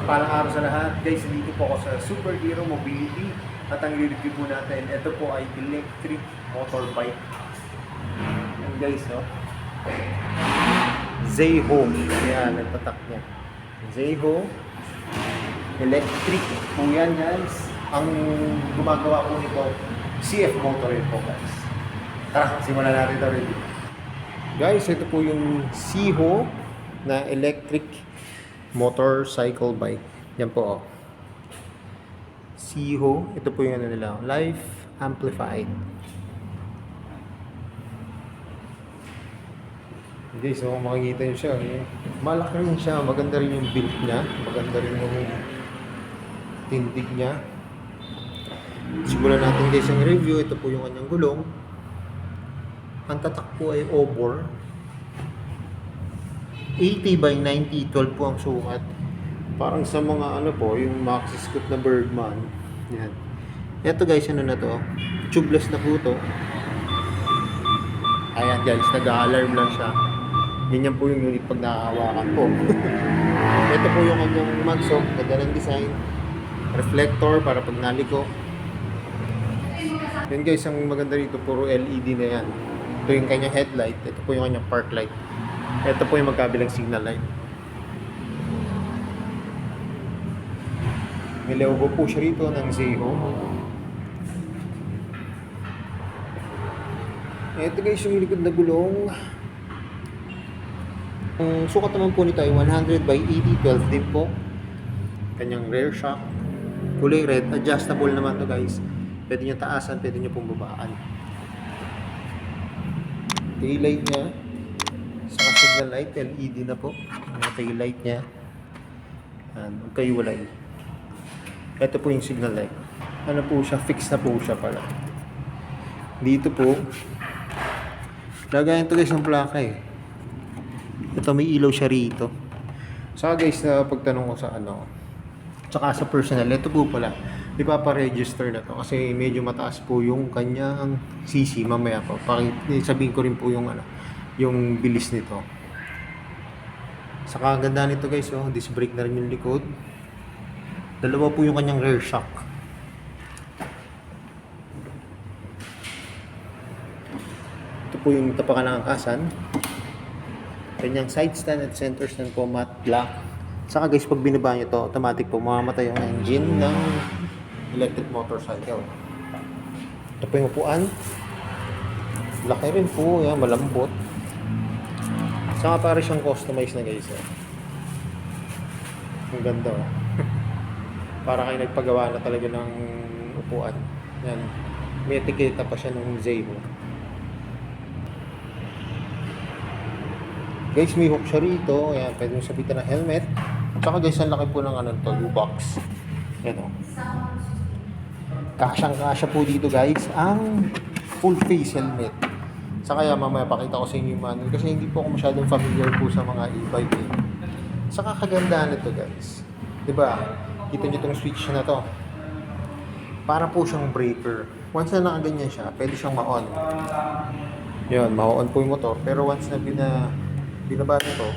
Mapagpalang araw sa lahat. Guys, dito po ako sa Superhero Mobility at ang review po natin, ito po ay electric motorbike. Yan guys, no? Zayho. Yan, nagtatak niya. Zayho electric po yan guys. Ang gumagawa po nito, CF Motor po guys. Tara, simulan natin ito review. Guys, ito po yung Zayho na electric motorcycle bike. Yan po, oh. Zayho. Ito po yung ano nila, Life Amplified. Guys, so makikita nyo siya. Eh. Malaki rin siya. Maganda rin yung build niya. Maganda rin yung tindig niya. Simulan natin guys yung review. Ito po yung kanyang gulong. Ang tatak po ay O-bore. 80 by 90, 12 po ang sukat. Parang sa mga ano po, yung maxi scoop na Bergman. Yan. Ito guys, ano na to? Tubeless na po to. Ayan guys, nag-alarm lang siya. Ganyan po yung unit pag nakahawakan po. Ito po yung kanyang magsok, ganda ng design. Reflector para pag naliko. Yan guys, ang maganda rito, puro LED na yan. Ito yung kanyang headlight, ito po yung kanyang park light. Ito po yung magkabilang signal light. May logo po siya rito ng Zayho. Ito guys yung likod na gulong. Ang sukat naman po nito ay 100 by 80, 12 din po. Kanyang rear shock. Kulay red, adjustable naman to guys. Pwede nyo taasan, pwede nyo pong babaan. Taillight niya. Saka signal light, LED na po. Ang taillight niya. Magkaiwalay. Ito po yung signal light. Ano po siya, fix na po siya pala. Dito po, lagayan to guys ng plaka eh. Ito may ilaw siya rito. Saka guys, na pagtanong ko sa ano, tsaka sa personal, ito po pala, ipapa-register na to kasi medyo mataas po yung kanyang CC. Mamaya po, sabihin ko rin po yung ano, yung bilis nito. Saka ang ganda nito guys, oh, disc brake na rin yung likod. Dalawa po yung kanyang rear shock. Ito po yung tapakan ng angkasan. Kanyang side stand at center stand po matte black. Saka guys, pag binaba nyo to, automatic po mamamatay yung engine ng electric motorcycle. Ito po yung upuan. Laki rin po, yan, malambot. Saka para siyang customized na guys. Ang ganda, oh. Para kayo nagpagawa na talaga ng upuan. Yan. May etiketa pa siya ng Zayho. Guys, may hook siya rito. Ayan, pwede nyo sabitan ng helmet. Tsaka guys, ang laki po ng ano to, U-box. Yan, o. Kasyang-kasya po dito guys ang full face helmet. Saka kaya mamaya pakita ko sa inyo yung manual kasi hindi po ako masyadong familiar po sa mga e-bike eh. Saka kagandahan nito guys. Diba? Kita nyo itong switch na to. Para po siyang breaker. Once na nakaganyan siya, pwede siyang ma-on. Yun, ma-on po yung motor. Pero once na binaba nito,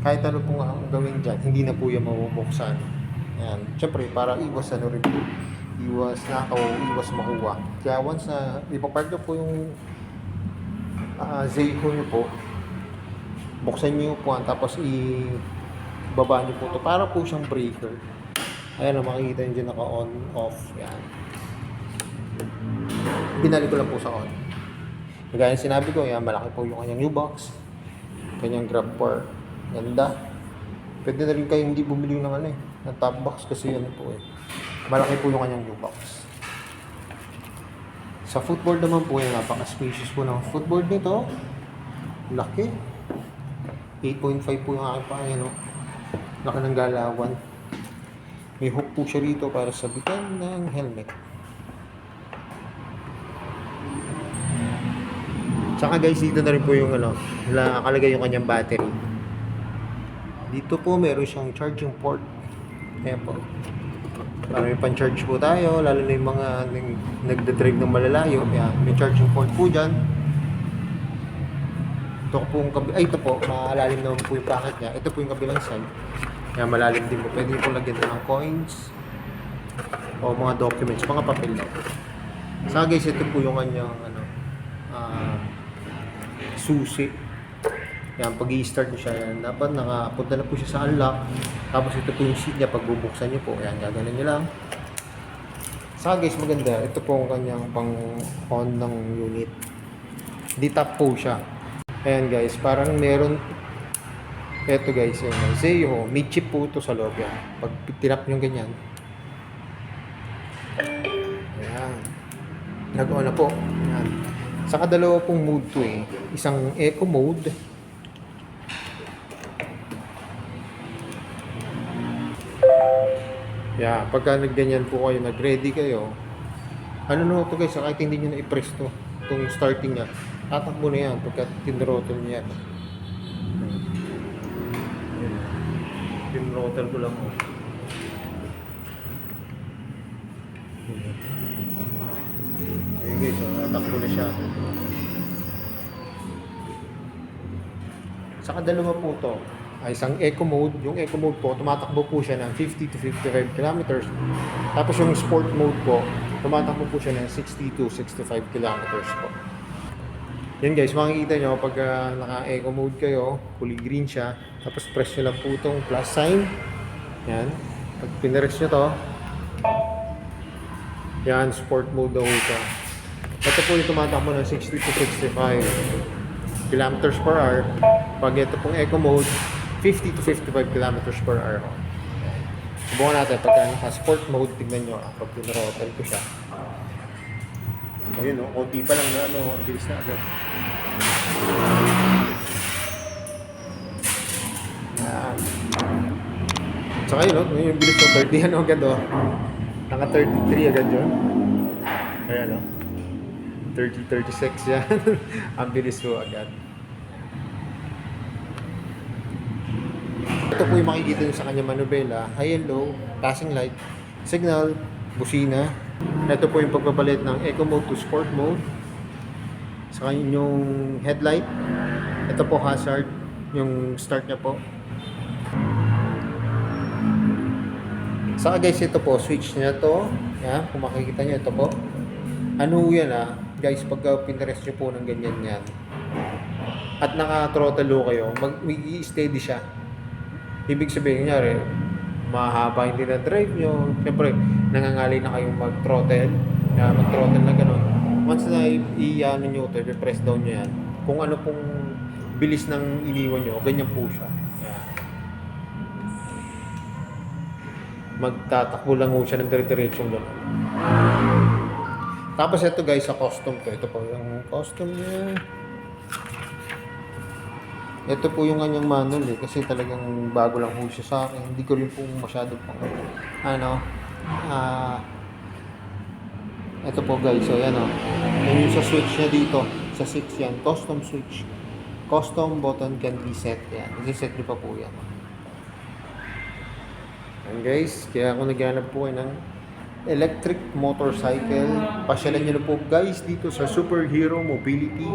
kahit ano pong ang gawin dyan, hindi na po yan mabubuksan. Yan. Siyempre, para iwas ano rin po. Iwas nakaw, iwas makuha. Kaya once na ipapark na po yung Zayho nyo po, buksan nyo yung upuan, tapos ibaba nyo po ito. Para po siyang breaker. Ayan, makikita nyo dyan naka-on, off. Yan. Pinali ko lang po sa on. Kagaya sinabi ko, yan, malaki po yung kanyang U-box. Kanyang grab bar. Ganda. Pwede na rin kayo hindi bumili ng ano eh, ng top box kasi ano po eh. Malaki po yung kanyang U-box. Sa footboard naman po, yung napaka-spacious po ng footboard nito. Laki. 8.5 po yung aking paa, no? Laki ng galawan. May hook po siya rito para sabitan ng helmet. Tsaka guys, dito na rin po yung ano, nakalagay yung kanyang battery. Dito po meron siyang charging port. Ayan po. Para may pan-charge po tayo, lalo na yung mga nagdadrive ng malalayo. Ayan, may charging port po dyan. Ito po yung ito po, maalalim naman po yung bracket niya. Ito po yung kabilang side. Kaya malalim din po. Pwede po lagyan ng coins o mga documents, mga papel lang. Saka guys, ito po yung kanyang susi. Yan, pag i-start nyo siya, yan, dapat nakapunta na po siya sa unlock. Tapos ito po yung seat niya, pag bubuksan nyo po, yan, gaganan nyo lang. Saka guys, maganda, ito po ang kanyang pang-on ng unit. Di-top po siya. Ayan guys, parang meron, eto guys, yan, Zeho, may chip po ito sa loob yan. Pag tinap nyo ganyan, ayan, nag-on na po. Ayan. Saka dalawa pong mode to eh. Isang eco mode. Yeah, pagka nagganyan po kayo, nag-ready kayo, ano no to guys, kahit hindi nyo na i-press to, itong starting niya, tatakbo na yan pagka tinrottle niya yan. Tinrottle ko lang mo. Ayun guys, tatakbo na siya. Saka dalawa po to. Isang eco mode. Yung eco mode po, tumatakbo po siya ng 50 to 55 kilometers. Tapos yung sport mode po, tumatakbo po siya ng 60 to 65 kilometers po. Yan guys, makikita nyo pag naka-eco mode kayo, kulay green siya. Tapos press nyo lang po itong plus sign. Yan. Pag pinress nyo to, yan, sport mode daw ito. Ito po yung tumatakbo ng 60 to 65 kilometers per hour. Pag ito pong eco mode, 50 to 55 kilometers per hour. Subukan natin pagka naka-sport mode, tignan nyo pag pinrottle ko siya. Ayun o, konti pa lang na ang bilis na agad. Yan. Saka yun o, yung bilis ko 30 ano agad o. Naka 33 agad yun. Ayan o. 30-36 yan. Ang bilis ko agad. Ito po yung makikita nyo sa kanya manubela, high and low, passing light, signal, busina. Ito po yung pagbabalit ng eco mode to sport mode. Sa kanyang headlight. Ito po hazard, yung start niya po. Saka guys, ito po, switch niya to. Yan, kung makikita nyo, ito po. Ano yan guys, pagka pinress nyo po ng ganyan yan. At naka-throttle low kayo, mag-steady siya. Ibig sabihin niya mahaba hindi na drive nyo. Siyempre, nangangalay na kayong mag-throttle. Mag-throttle na gano'n. Once na i-ano nyo ito, i-press down nyo yan. Kung ano pong bilis ng iniwan nyo, ganyan po siya. Yan. Magtatakbo lang po siya ng dire-diretsong gano'n. Tapos ito guys, sa custom ko. Ito po yung custom niya. Ito po yung kanyang manual kasi talagang bago lang po siya sa akin. Hindi ko rin po masyado pang ito po guys, so yan yung sa switch niya dito, sa 6 yan, custom switch. Custom button can be set yan. I-set nyo pa po yan. And guys, kaya ako naghanap po ng electric motorcycle. Pasyalan nyo na po guys dito sa Superhero Mobility.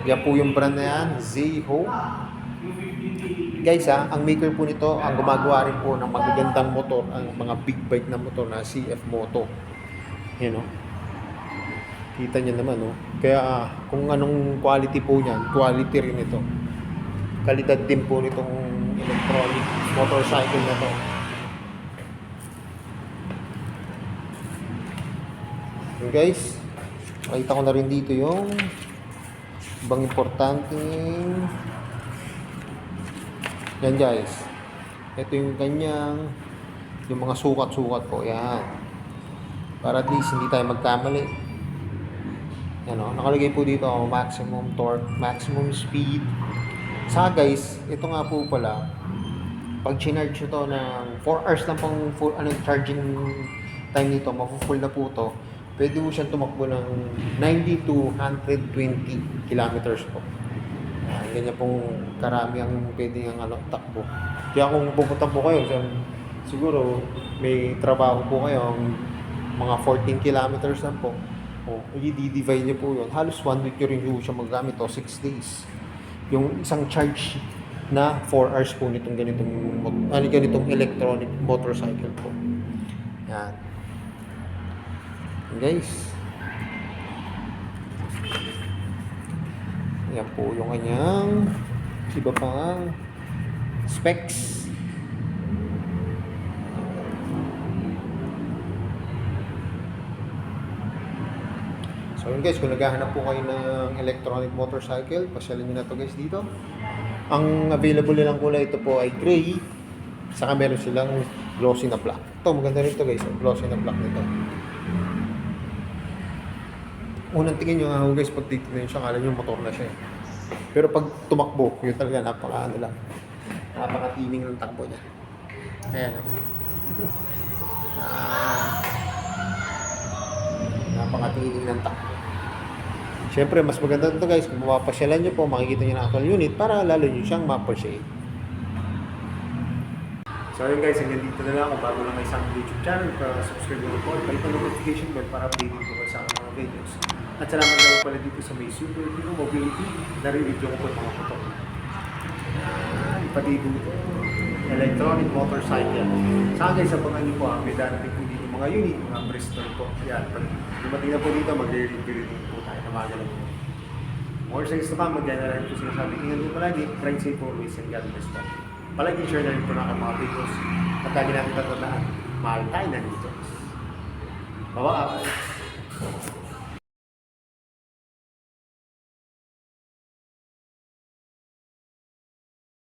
Yan po yung brand na yan, Zeho. Guys ang maker po nito, ang gumagawa rin po ng magagandang motor, ang mga big bike na motor na CF Moto. Yan kita nyo naman Kaya kung anong quality po niyan, quality rin ito. Kalidad din po nitong electronic motorcycle na to. Guys, makita ko na rin dito yung ibang importanteng yan guys, ito yung kanyang yung mga sukat-sukat po yan, para at least hindi tayo magkamali. Yan nakalagay po dito maximum torque, maximum speed. Saka guys, ito nga po pala, pag chinarge nyo to ng 4 hours lang pang full, charging time nito, mafu-full na po to. Pwede mo siyang tumakbo ng 90 to 120 kilometers po. Ganyan pong karami ang pwede ang takbo. Kaya kung pupunta po kayo, siguro may trabaho po kayo, mga 14 kilometers lang po. I-divide niyo po yun. Halos 1 week nyo rin siya magamit 6 days. Yung isang charge na 4 hours po nitong ganitong electronic motorcycle po. Yan. Guys. Yan po yung kanyang iba pang specs. So yun guys, kung naghahanap po kayo ng electronic motorcycle, pasyalan nyo na to guys dito. Ang available nilang kulay ito po ay gray, saka meron silang glossy na black. Ito, maganda rin ito guys, ang glossy na black nito. Unang tingin nyo nga guys, pag titignan nyo siya, kala nyo motor na siya. Pero pag tumakbo, yun talaga, napaka-tining ng takbo niya. Ayan. Napaka-tining ng takbo. Siyempre, mas maganda ito guys, kung mapapasyalan nyo po, makikita nyo na actual unit para lalo nyo siyang ma-appreciate. So yun guys, hanggang dito na lang. Kung bago lang kayo sa aking YouTube channel, subscribe nyo po, balik ang notification bell para updated po kayo sa aking mga videos. At salamat na po pala dito sa may Super Hero Mobility, nare-review ko po yung mga motor. Pati dito, electronic motorcycle. Sa akin guys, abangan nyo po, may darating po dito mga unit, mga Bristol po. Yan, pag dumating na po dito, mag-review po tayo na mga ganun. More sa gusto ka, mag-generate po sinasabi. Ingat po palagi, ride safe always and God bless po. Palagi share na rin po na mga videos. At lagi natin tatandaan, mahal tayo na dito. Bye-bye!